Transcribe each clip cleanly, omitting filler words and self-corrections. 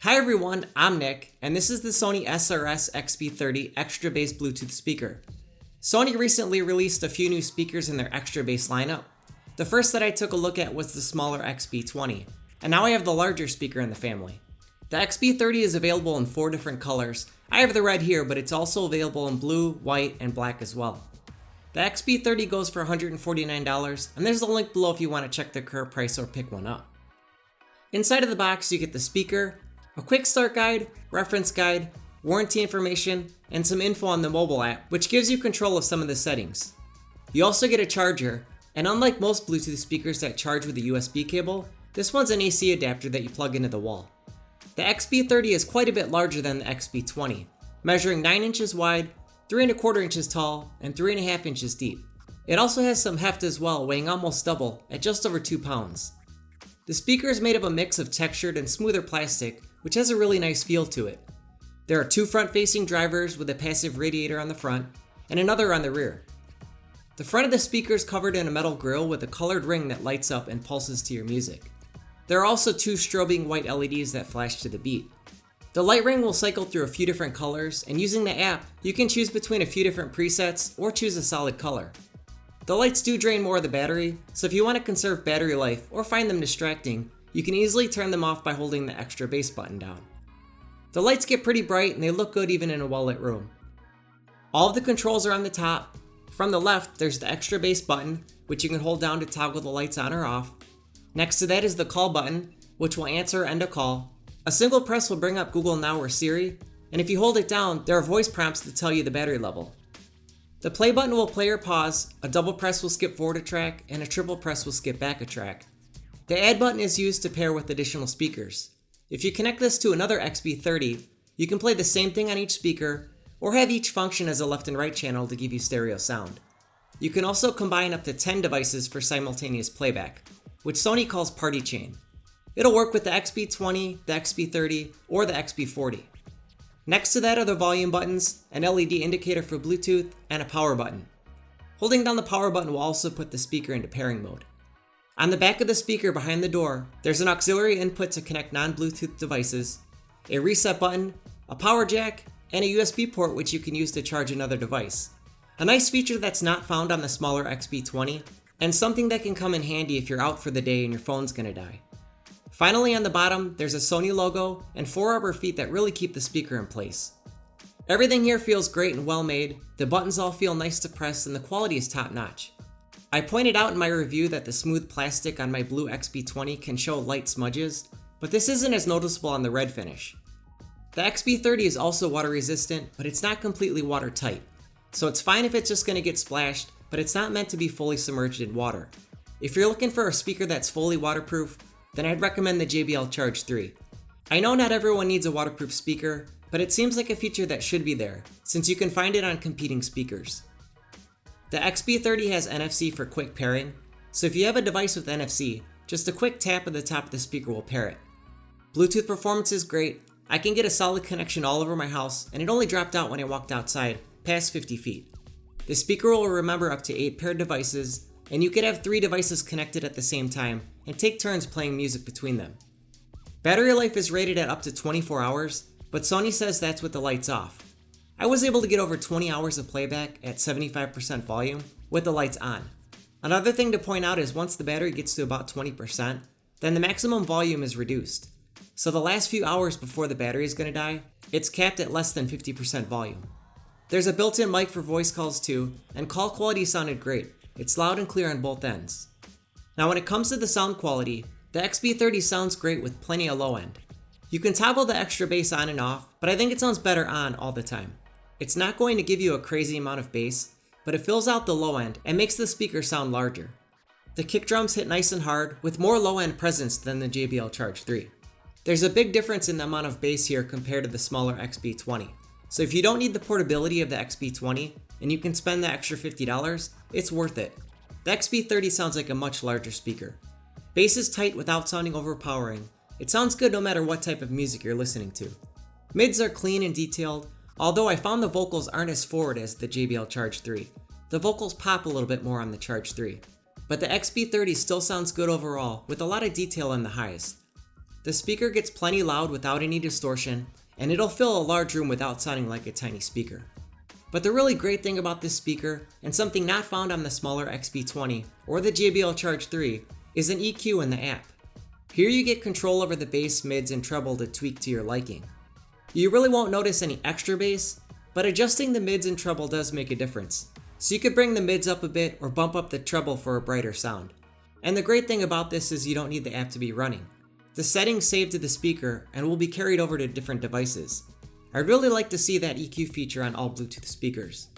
Hi everyone, I'm Nick, and this is the Sony SRS-XB30 extra bass Bluetooth speaker. Sony recently released a few new speakers in their extra bass lineup. The first that I took a look at was the smaller XB20, and now I have the larger speaker in the family. The XB30 is available in 4 different colors. I have the red here, but it's also available in blue, white, and black as well. The XB30 goes for $149, and there's a link below if you want to check the current price or pick one up. Inside of the box, you get the speaker, a quick start guide, reference guide, warranty information, and some info on the mobile app, which gives you control of some of the settings. You also get a charger, and unlike most Bluetooth speakers that charge with a USB cable, this one's an AC adapter that you plug into the wall. The XB30 is quite a bit larger than the XB20, measuring 9 inches wide, 3¼ inches tall, and 3½ inches deep. It also has some heft as well, weighing almost double at just over 2 pounds. The speaker is made of a mix of textured and smoother plastic, which has a really nice feel to it. There are 2 front-facing drivers with a passive radiator on the front, and another on the rear. The front of the speaker is covered in a metal grille with a colored ring that lights up and pulses to your music. There are also 2 strobing white LEDs that flash to the beat. The light ring will cycle through a few different colors, and using the app, you can choose between a few different presets or choose a solid color. The lights do drain more of the battery, so if you want to conserve battery life or find them distracting, you can easily turn them off by holding the extra bass button down. The lights get pretty bright and they look good even in a well-lit room. All of the controls are on the top. From the left, there's the extra bass button, which you can hold down to toggle the lights on or off. Next to that is the call button, which will answer or end a call. A single press will bring up Google Now or Siri, and if you hold it down, there are voice prompts to tell you the battery level. The play button will play or pause, a double press will skip forward a track, and a triple press will skip back a track. The add button is used to pair with additional speakers. If you connect this to another XB30, you can play the same thing on each speaker, or have each function as a left and right channel to give you stereo sound. You can also combine up to 10 devices for simultaneous playback, which Sony calls Party Chain. It'll work with the XB20, the XB30, or the XB40. Next to that are the volume buttons, an LED indicator for Bluetooth, and a power button. Holding down the power button will also put the speaker into pairing mode. On the back of the speaker behind the door, there's an auxiliary input to connect non-Bluetooth devices, a reset button, a power jack, and a USB port which you can use to charge another device. A nice feature that's not found on the smaller XB20, and something that can come in handy if you're out for the day and your phone's gonna die. Finally, on the bottom, there's a Sony logo and 4 rubber feet that really keep the speaker in place. Everything here feels great and well made, the buttons all feel nice to press, and the quality is top notch. I pointed out in my review that the smooth plastic on my blue XB20 can show light smudges, but this isn't as noticeable on the red finish. The XB30 is also water resistant, but it's not completely watertight, so it's fine if it's just gonna get splashed, but it's not meant to be fully submerged in water. If you're looking for a speaker that's fully waterproof, then I'd recommend the JBL Charge 3. I know not everyone needs a waterproof speaker, but it seems like a feature that should be there, since you can find it on competing speakers. The XB30 has NFC for quick pairing, so if you have a device with NFC, just a quick tap at the top of the speaker will pair it. Bluetooth performance is great. I can get a solid connection all over my house, and it only dropped out when I walked outside, past 50 feet. The speaker will remember up to 8 paired devices, and you could have 3 devices connected at the same time and take turns playing music between them. Battery life is rated at up to 24 hours, but Sony says that's with the lights off. I was able to get over 20 hours of playback at 75% volume with the lights on. Another thing to point out is once the battery gets to about 20%, then the maximum volume is reduced. So the last few hours before the battery is going to die, it's capped at less than 50% volume. There's a built-in mic for voice calls too, and call quality sounded great. It's loud and clear on both ends. Now when it comes to the sound quality, the XB30 sounds great with plenty of low end. You can toggle the extra bass on and off, but I think it sounds better on all the time. It's not going to give you a crazy amount of bass, but it fills out the low end and makes the speaker sound larger. The kick drums hit nice and hard with more low end presence than the JBL Charge 3. There's a big difference in the amount of bass here compared to the smaller XB20. So if you don't need the portability of the XB20 and you can spend the extra $50, it's worth it. The XB30 sounds like a much larger speaker. Bass is tight without sounding overpowering. It sounds good no matter what type of music you're listening to. Mids are clean and detailed, although I found the vocals aren't as forward as the JBL Charge 3. The vocals pop a little bit more on the Charge 3. But the XB30 still sounds good overall with a lot of detail in the highs. The speaker gets plenty loud without any distortion, and it'll fill a large room without sounding like a tiny speaker. But the really great thing about this speaker, and something not found on the smaller XB20 or the JBL Charge 3, is an EQ in the app. Here you get control over the bass, mids, and treble to tweak to your liking. You really won't notice any extra bass, but adjusting the mids and treble does make a difference. So you could bring the mids up a bit or bump up the treble for a brighter sound. And the great thing about this is you don't need the app to be running. The settings save to the speaker and will be carried over to different devices. I'd really like to see that EQ feature on all Bluetooth speakers.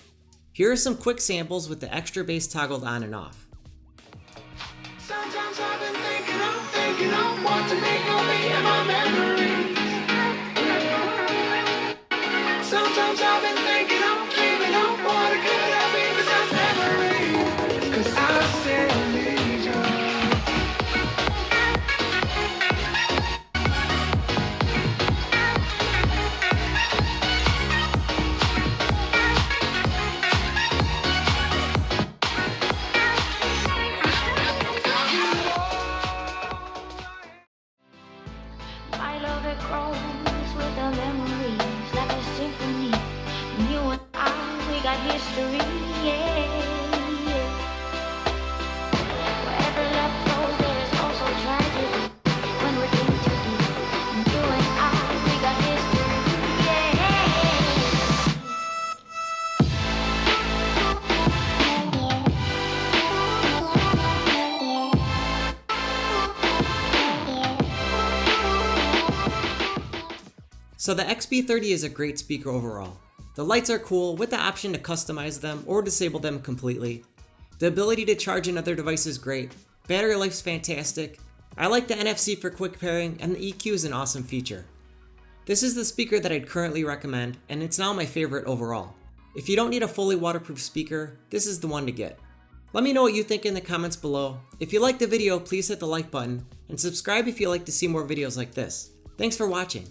Here are some quick samples with the extra bass toggled on and off. Sometimes I've been thinking of what to make of me and my memories. Sometimes I've been thinking of dreaming of what it could have been besides memories. 'Cause I still need you. My love, it grows with the memories like a symphony. You and I, we got history, yeah. Wherever love flows, there is also tragedy. When we're in too deep, you and I, we got history, So the XB30 is a great speaker overall. The lights are cool with the option to customize them or disable them completely. The ability to charge another device is great. Battery life's fantastic. I like the NFC for quick pairing, and the EQ is an awesome feature. This is the speaker that I'd currently recommend, and it's now my favorite overall. If you don't need a fully waterproof speaker, this is the one to get. Let me know what you think in the comments below. If you liked the video, please hit the like button, and subscribe if you'd like to see more videos like this. Thanks for watching.